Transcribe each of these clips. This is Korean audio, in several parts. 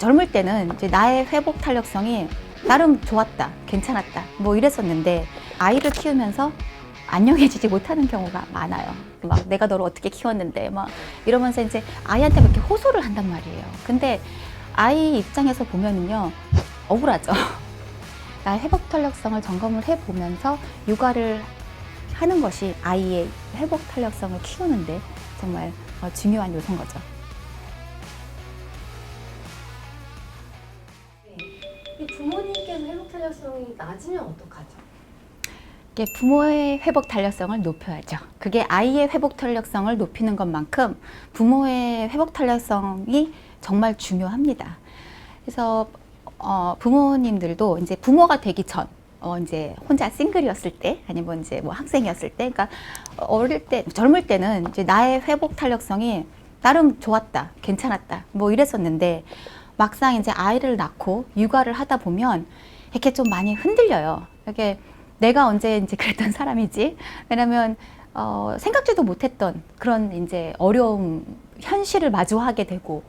젊을 때는 이제 나의 회복 탄력성이 나름 좋았다, 괜찮았다, 뭐 이랬었는데 아이를 키우면서 안녕해지지 못하는 경우가 많아요. 막 내가 너를 어떻게 키웠는데 막 이러면서 이제 아이한테 막 이렇게 호소를 한단 말이에요. 근데 아이 입장에서 보면은요, 억울하죠. 나의 회복 탄력성을 점검을 해보면서 육아를 하는 것이 아이의 회복 탄력성을 키우는데 정말 중요한 요소인 거죠. 이 부모님께서 회복 탄력성이 낮으면 어떡하죠? 이게 부모의 회복 탄력성을 높여야죠. 그게 아이의 회복 탄력성을 높이는 것만큼 부모의 회복 탄력성이 정말 중요합니다. 그래서 부모님들도 이제 부모가 되기 전, 이제 혼자 싱글이었을 때, 아니면 이제 뭐 학생이었을 때, 그러니까 어릴 때, 젊을 때는 이제 나의 회복 탄력성이 나름 좋았다, 괜찮았다, 뭐 이랬었는데 막상 이제 아이를 낳고 육아를 하다 보면 이렇게 좀 많이 흔들려요. 이렇게 내가 언제 이제 그랬던 사람이지? 왜냐면 생각지도 못했던 그런 이제 어려움, 현실을 마주하게 되고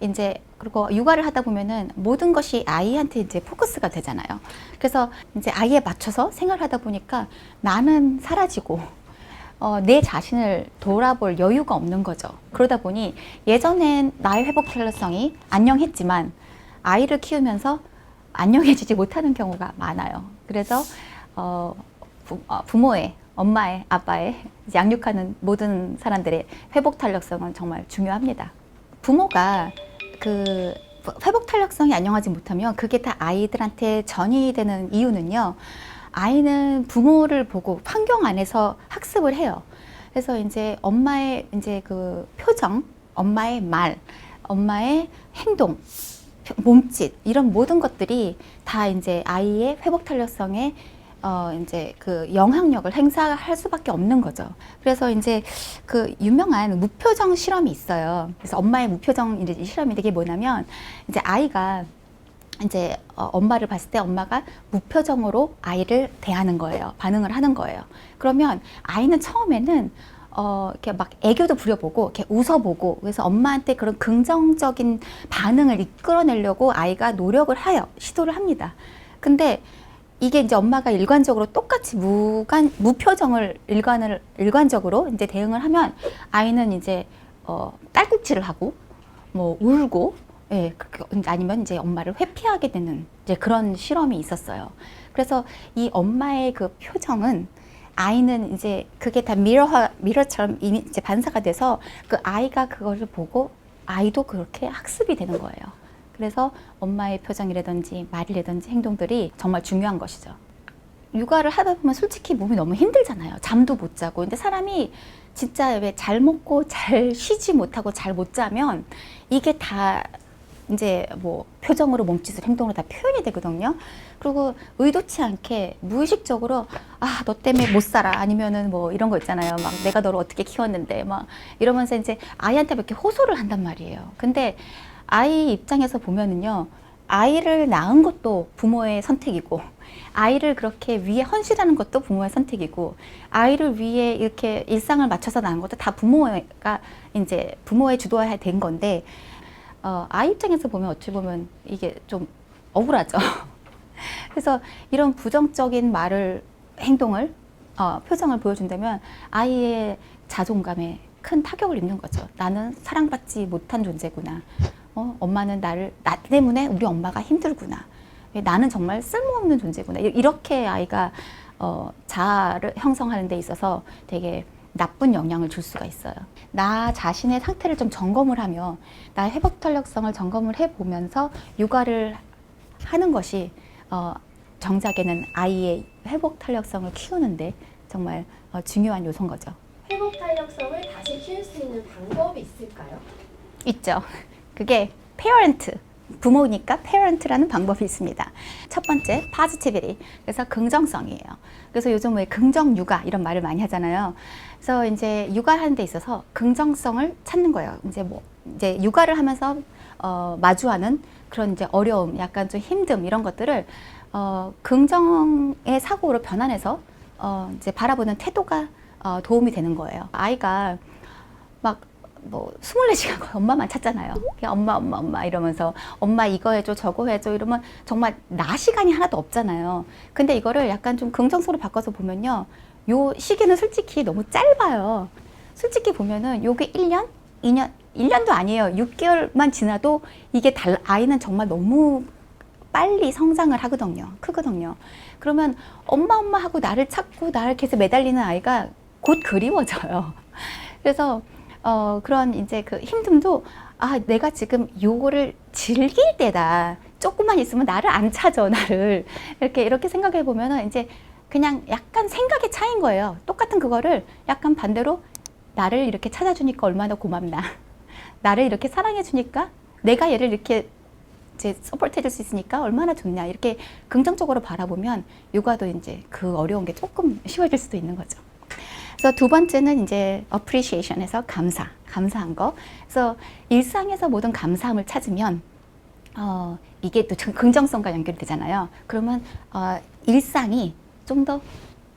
이제 그리고 육아를 하다 보면은 모든 것이 아이한테 이제 포커스가 되잖아요. 그래서 이제 아이에 맞춰서 생활하다 보니까 나는 사라지고 내 자신을 돌아볼 여유가 없는 거죠. 그러다 보니 예전엔 나의 회복 탄력성이 안녕했지만 아이를 키우면서 안녕해지지 못하는 경우가 많아요. 그래서 부모의, 엄마의, 아빠의 양육하는 모든 사람들의 회복 탄력성은 정말 중요합니다. 부모가 그 회복 탄력성이 안녕하지 못하면 그게 다 아이들한테 전이 되는 이유는요. 아이는 부모를 보고 환경 안에서 학습을 해요. 그래서 이제 엄마의 이제 그 표정, 엄마의 말, 엄마의 행동, 몸짓 이런 모든 것들이 다 이제 아이의 회복 탄력성에 이제 그 영향력을 행사할 수밖에 없는 거죠. 그래서 이제 그 유명한 무표정 실험이 있어요. 그래서 엄마의 무표정 이제 실험인데 이게 뭐냐면 이제 아이가 이제 엄마를 봤을 때 엄마가 무표정으로 아이를 대하는 거예요. 반응을 하는 거예요. 그러면 아이는 처음에는 이렇게 막 애교도 부려보고 이렇게 웃어보고 그래서 엄마한테 그런 긍정적인 반응을 이끌어내려고 아이가 노력을 해요. 시도를 합니다. 근데 이게 이제 엄마가 일관적으로 똑같이 무표정을 일관적으로 이제 대응을 하면 아이는 이제 딸꾹질을 하고 뭐 울고 예, 아니면 이제 엄마를 회피하게 되는 이제 그런 실험이 있었어요. 그래서 이 엄마의 그 표정은 아이는 이제 그게 다 미러처럼 이미 이제 반사가 돼서 그 아이가 그거를 보고 아이도 그렇게 학습이 되는 거예요. 그래서 엄마의 표정이라든지 말이라든지 행동들이 정말 중요한 것이죠. 육아를 하다 보면 솔직히 몸이 너무 힘들잖아요. 잠도 못 자고. 근데 사람이 진짜 왜 잘 먹고 잘 쉬지 못하고 잘 못 자면 이게 다 이제 뭐 표정으로 몸짓으로 행동으로 다 표현이 되거든요. 그리고 의도치 않게 무의식적으로 아, 너 때문에 못 살아 아니면은 뭐 이런 거 있잖아요. 막 내가 너를 어떻게 키웠는데 막 이러면서 이제 아이한테 막 이렇게 호소를 한단 말이에요. 근데 아이 입장에서 보면은요. 아이를 낳은 것도 부모의 선택이고 아이를 그렇게 위해 헌신하는 것도 부모의 선택이고 아이를 위해 이렇게 일상을 맞춰서 낳은 것도 다 부모가 이제 부모의 주도하에 된 건데 아이 입장에서 보면 어찌 보면 이게 좀 억울하죠. 그래서 이런 부정적인 말을, 행동을, 표정을 보여준다면 아이의 자존감에 큰 타격을 입는 거죠. 나는 사랑받지 못한 존재구나. 엄마는 나 때문에 우리 엄마가 힘들구나. 나는 정말 쓸모없는 존재구나. 이렇게 아이가 자아를 형성하는 데 있어서 되게 나쁜 영향을 줄 수가 있어요. 나 자신의 상태를 좀 점검을 하며 나의 회복 탄력성을 점검을 해보면서 육아를 하는 것이 정작에는 아이의 회복 탄력성을 키우는데 정말 중요한 요소인 거죠. 회복 탄력성을 다시 키울 수 있는 방법이 있을까요? 있죠. 그게 페어런트, 부모니까 페어런트라는 방법이 있습니다. 첫 번째, positivity. 그래서 긍정성이에요. 그래서 요즘 왜 긍정 육아 이런 말을 많이 하잖아요. 그래서 이제 육아하는 데 있어서 긍정성을 찾는 거예요. 이제 육아를 하면서 마주하는 그런 이제 어려움, 약간 좀 힘듦 이런 것들을 긍정의 사고로 변환해서 이제 바라보는 태도가 도움이 되는 거예요. 아이가 막 뭐 24시간 거의 엄마만 찾잖아요. 그냥 엄마 이러면서 엄마 이거 해줘 저거 해줘 이러면 정말 나 시간이 하나도 없잖아요. 근데 이거를 약간 좀 긍정적으로 바꿔서 보면요. 요 시기는 솔직히 너무 짧아요. 솔직히 보면은 요게 1년? 2년? 1년도 아니에요. 6개월만 지나도 이게 아이는 정말 너무 빨리 성장을 하거든요. 크거든요. 그러면 엄마 하고 나를 찾고 나를 계속 매달리는 아이가 곧 그리워져요. 그래서 그런 이제 그 힘듦도 내가 지금 요거를 즐길 때다. 조금만 있으면 나를 안 찾아, 나를. 이렇게 생각해 보면은 이제 그냥 약간 생각의 차이인 거예요. 똑같은 그거를 약간 반대로 나를 이렇게 찾아주니까 얼마나 고맙나. 나를 이렇게 사랑해주니까 내가 얘를 이렇게 이제 서포트 해줄 수 있으니까 얼마나 좋냐. 이렇게 긍정적으로 바라보면 육아도 이제 그 어려운 게 조금 쉬워질 수도 있는 거죠. 그래서 두 번째는 이제 appreciation에서 감사한 거. 그래서 일상에서 모든 감사함을 찾으면 이게 또 긍정성과 연결이 되잖아요. 그러면 일상이 좀 더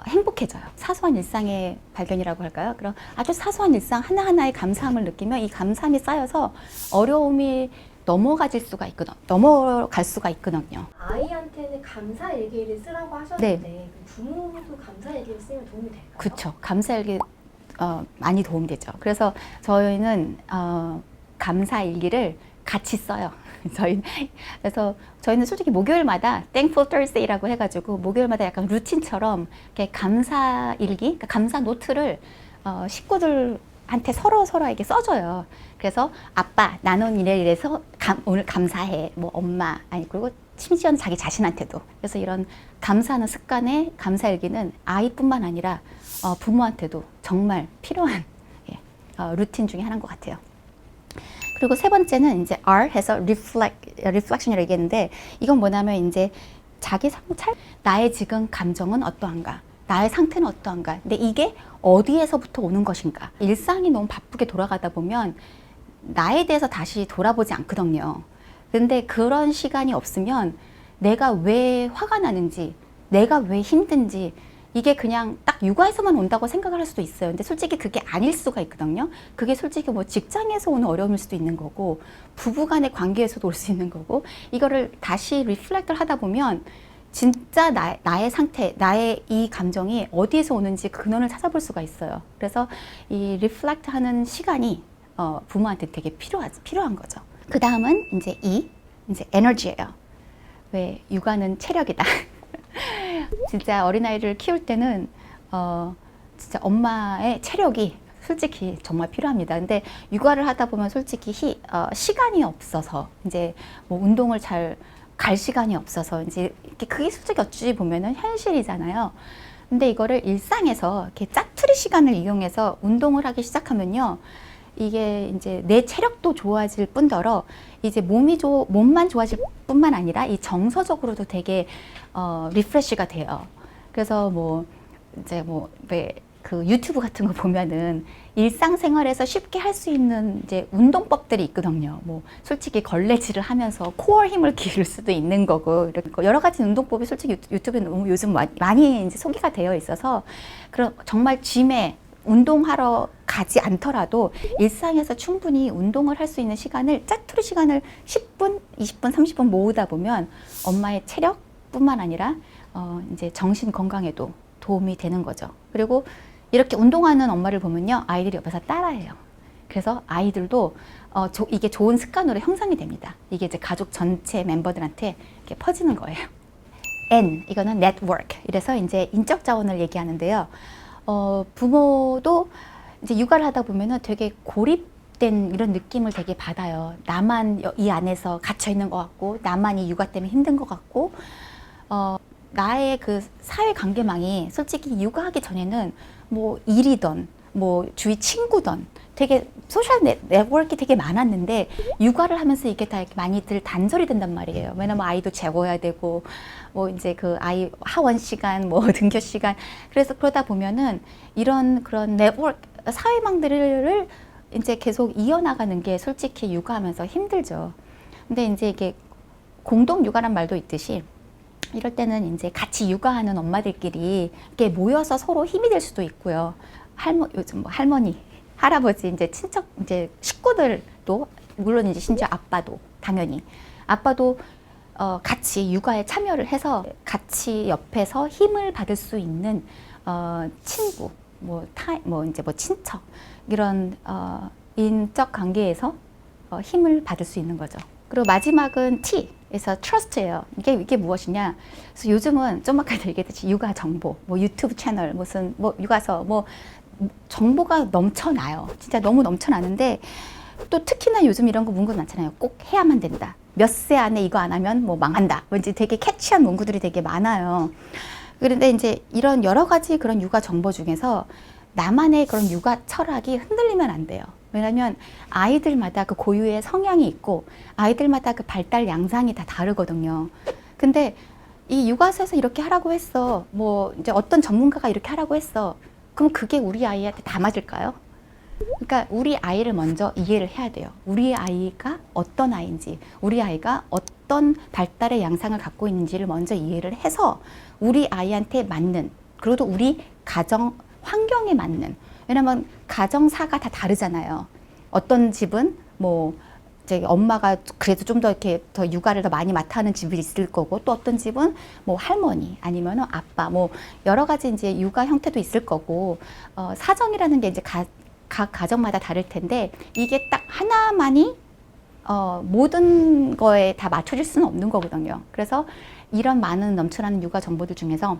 행복해져요. 사소한 일상의 발견이라고 할까요? 그럼 아주 사소한 일상 하나하나의 감사함을 느끼면 이 감사함이 쌓여서 어려움이 넘어갈 수가 있거든요. 아이한테는 감사 일기를 쓰라고 하셨는데 부모도 감사 일기를 쓰면 도움이 될까요? 그렇죠. 감사 일기 많이 도움되죠. 그래서 저희는 감사 일기를 같이 써요. 그래서 저희는 솔직히 목요일마다 Thankful Thursday라고 해가지고 목요일마다 약간 루틴처럼 이렇게 감사 일기, 그러니까 감사 노트를 식구들한테 서로에게 써줘요. 그래서 아빠, 나는 이래서 오늘 감사해. 뭐 엄마, 그리고 심지어는 자기 자신한테도. 그래서 이런 감사하는 습관의 감사 일기는 아이뿐만 아니라 부모한테도 정말 필요한 루틴 중에 하나인 것 같아요. 그리고 세 번째는 이제 R 해서 reflection이라고 얘기했는데 이건 뭐냐면 이제 자기 성찰, 나의 지금 감정은 어떠한가, 나의 상태는 어떠한가, 근데 이게 어디에서부터 오는 것인가. 일상이 너무 바쁘게 돌아가다 보면 나에 대해서 다시 돌아보지 않거든요. 근데 그런 시간이 없으면 내가 왜 화가 나는지, 내가 왜 힘든지, 이게 그냥 딱 육아에서만 온다고 생각을 할 수도 있어요. 근데 솔직히 그게 아닐 수가 있거든요. 그게 솔직히 뭐 직장에서 오는 어려움일 수도 있는 거고, 부부 간의 관계에서도 올 수 있는 거고, 이거를 다시 리플렉트를 하다 보면 진짜 나의 상태, 나의 이 감정이 어디에서 오는지 근원을 찾아볼 수가 있어요. 그래서 이 리플렉트 하는 시간이 부모한테 되게 필요한 거죠. 그 다음은 이제 이제 에너지예요. 왜 육아는 체력이다. 진짜 어린아이를 키울 때는 진짜 엄마의 체력이 솔직히 정말 필요합니다. 근데 육아를 하다 보면 솔직히 시간이 없어서 이제 뭐 운동을 잘 갈 시간이 없어서 이제 이렇게 그게 솔직히 어찌 보면은 현실이잖아요. 근데 이거를 일상에서 이렇게 짜투리 시간을 이용해서 운동을 하기 시작하면요. 이게 이제 내 체력도 좋아질 뿐더러 이제 몸만 좋아질 뿐만 아니라 이 정서적으로도 되게 리프레시가 돼요. 그래서 뭐 이제 그 유튜브 같은 거 보면은 일상생활에서 쉽게 할 수 있는 이제 운동법들이 있거든요. 뭐 솔직히 걸레질을 하면서 코어 힘을 기를 수도 있는 거고, 이렇게 여러 가지 운동법이 솔직히 유튜브에 요즘 많이 이제 소개가 되어 있어서 그런 정말 짐에 운동하러 가지 않더라도 일상에서 충분히 운동을 할 수 있는 시간을 짜투리 시간을 10분, 20분, 30분 모으다 보면 엄마의 체력뿐만 아니라 이제 정신 건강에도 도움이 되는 거죠. 그리고 이렇게 운동하는 엄마를 보면요, 아이들이 옆에서 따라해요. 그래서 아이들도 이게 좋은 습관으로 형성이 됩니다. 이게 이제 가족 전체 멤버들한테 이렇게 퍼지는 거예요. N, 이거는 network. 이래서 이제 인적 자원을 얘기하는데요. 부모도 이제 육아를 하다 보면은 되게 고립된 이런 느낌을 되게 받아요. 나만 이 안에서 갇혀 있는 것 같고, 나만 이 육아 때문에 힘든 것 같고, 나의 그 사회 관계망이 솔직히 육아하기 전에는 뭐 일이던 뭐 주위 친구던 되게 소셜 네트워크 되게 많았는데 육아를 하면서 이게 다 이렇게 많이들 단절이 된단 말이에요. 왜냐면 아이도 재워야 되고 뭐 이제 그 아이 하원 시간 뭐 등교 시간, 그래서 그러다 보면은 이런 그런 네트워크 사회망들을 이제 계속 이어나가는 게 솔직히 육아하면서 힘들죠. 근데 이제 이게 공동 육아란 말도 있듯이 이럴 때는 이제 같이 육아하는 엄마들끼리 이렇게 모여서 서로 힘이 될 수도 있고요. 요즘 뭐 할머니 할아버지, 이제 친척, 이제 식구들도, 물론 이제 심지어 아빠도, 당연히. 아빠도 같이 육아에 참여를 해서 같이 옆에서 힘을 받을 수 있는 친구, 이제 친척, 이런 인적 관계에서 힘을 받을 수 있는 거죠. 그리고 마지막은 T에서 Trust예요. 이게 무엇이냐? 그래서 요즘은 좀 아까 얘기했듯이 육아 정보, 뭐 유튜브 채널, 무슨 뭐 육아서 뭐 정보가 넘쳐나요. 진짜 너무 넘쳐나는데 또 특히나 요즘 이런 거 문구 많잖아요. 꼭 해야만 된다. 몇 세 안에 이거 안 하면 뭐 망한다. 왠지 되게 캐치한 문구들이 되게 많아요. 그런데 이제 이런 여러 가지 그런 육아 정보 중에서 나만의 그런 육아 철학이 흔들리면 안 돼요. 왜냐하면 아이들마다 그 고유의 성향이 있고 아이들마다 그 발달 양상이 다 다르거든요. 근데 이 육아서에서 이렇게 하라고 했어. 뭐 이제 어떤 전문가가 이렇게 하라고 했어. 그럼 그게 우리 아이한테 다 맞을까요? 그러니까 우리 아이를 먼저 이해를 해야 돼요. 우리 아이가 어떤 아이인지, 우리 아이가 어떤 발달의 양상을 갖고 있는지를 먼저 이해를 해서 우리 아이한테 맞는, 그리고 우리 가정 환경에 맞는, 왜냐면 가정사가 다 다르잖아요. 어떤 집은 뭐 이제 엄마가 그래도 좀 더 이렇게 더 육아를 더 많이 맡아 하는 집이 있을 거고, 또 어떤 집은 뭐 할머니 아니면 아빠, 뭐 여러 가지 이제 육아 형태도 있을 거고, 사정이라는 게 이제 각 가정마다 다를 텐데 이게 딱 하나만이 모든 거에 다 맞춰질 수는 없는 거거든요. 그래서 이런 많은 넘쳐나는 육아 정보들 중에서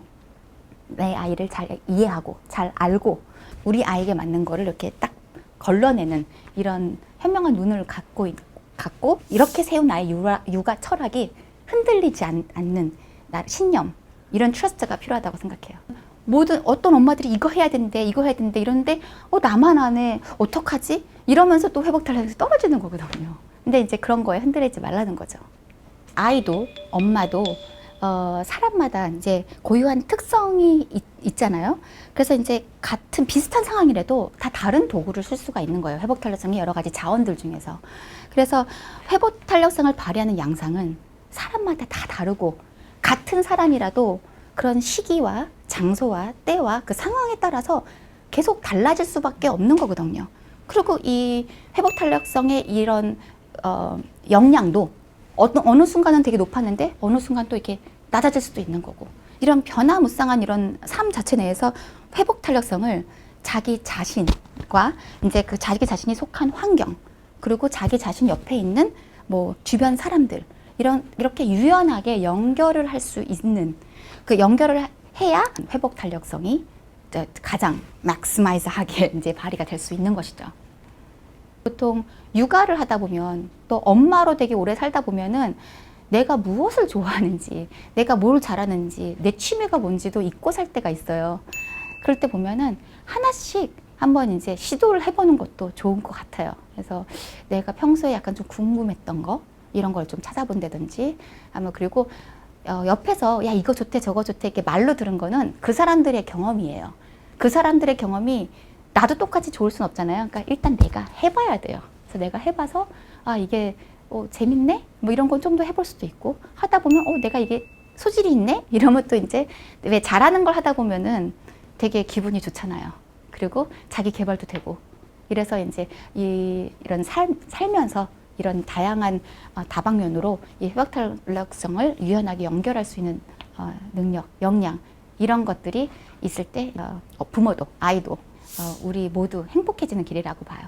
내 아이를 잘 이해하고 잘 알고 우리 아이에게 맞는 거를 이렇게 딱 걸러내는 이런 현명한 눈을 갖고 이렇게 세운 나의 육아 철학이 흔들리지 않는 신념, 이런 트러스트가 필요하다고 생각해요. 어떤 엄마들이 이거 해야 되는데 이러는데 나만 안 해, 어떡하지? 이러면서 또 회복 탄력이 떨어지는 거거든요. 근데 이제 그런 거에 흔들리지 말라는 거죠. 아이도 엄마도 사람마다 이제 고유한 특성이 있잖아요. 그래서 이제 같은 비슷한 상황이라도 다 다른 도구를 쓸 수가 있는 거예요. 회복 탄력성의 여러 가지 자원들 중에서. 그래서 회복 탄력성을 발휘하는 양상은 사람마다 다 다르고, 같은 사람이라도 그런 시기와 장소와 때와 그 상황에 따라서 계속 달라질 수밖에 없는 거거든요. 그리고 이 회복 탄력성의 이런 역량도 어느 순간은 되게 높았는데 어느 순간 또 이렇게 낮아질 수도 있는 거고, 이런 변화무쌍한 이런 삶 자체 내에서 회복 탄력성을 자기 자신과 이제 그 자기 자신이 속한 환경, 그리고 자기 자신 옆에 있는 뭐 주변 사람들, 이렇게 유연하게 연결을 할 수 있는, 그 연결을 해야 회복 탄력성이 가장 맥시마이즈하게 이제 발휘가 될 수 있는 것이죠. 보통 육아를 하다 보면, 또 엄마로 되게 오래 살다 보면은 내가 무엇을 좋아하는지, 내가 뭘 잘하는지, 내 취미가 뭔지도 잊고 살 때가 있어요. 그럴 때 보면은 하나씩 한번 이제 시도를 해보는 것도 좋은 것 같아요. 그래서 내가 평소에 약간 좀 궁금했던 거, 이런 걸 좀 찾아본다든지, 아마 그리고 옆에서 야 이거 좋대 저거 좋대 이렇게 말로 들은 거는 그 사람들의 경험이에요. 그 사람들의 경험이 나도 똑같이 좋을 순 없잖아요. 그러니까 일단 내가 해봐야 돼요. 그래서 내가 해봐서 이게 재밌네? 뭐 이런 건 좀 더 해볼 수도 있고, 하다 보면 내가 이게 소질이 있네? 이러면 또 이제 왜 잘하는 걸 하다 보면은 되게 기분이 좋잖아요. 그리고 자기 개발도 되고, 이래서 이제 이런 살면서 이런 다양한 다방면으로 이 회복 탄력성을 유연하게 연결할 수 있는 능력, 역량, 이런 것들이 있을 때 부모도 아이도 우리 모두 행복해지는 길이라고 봐요.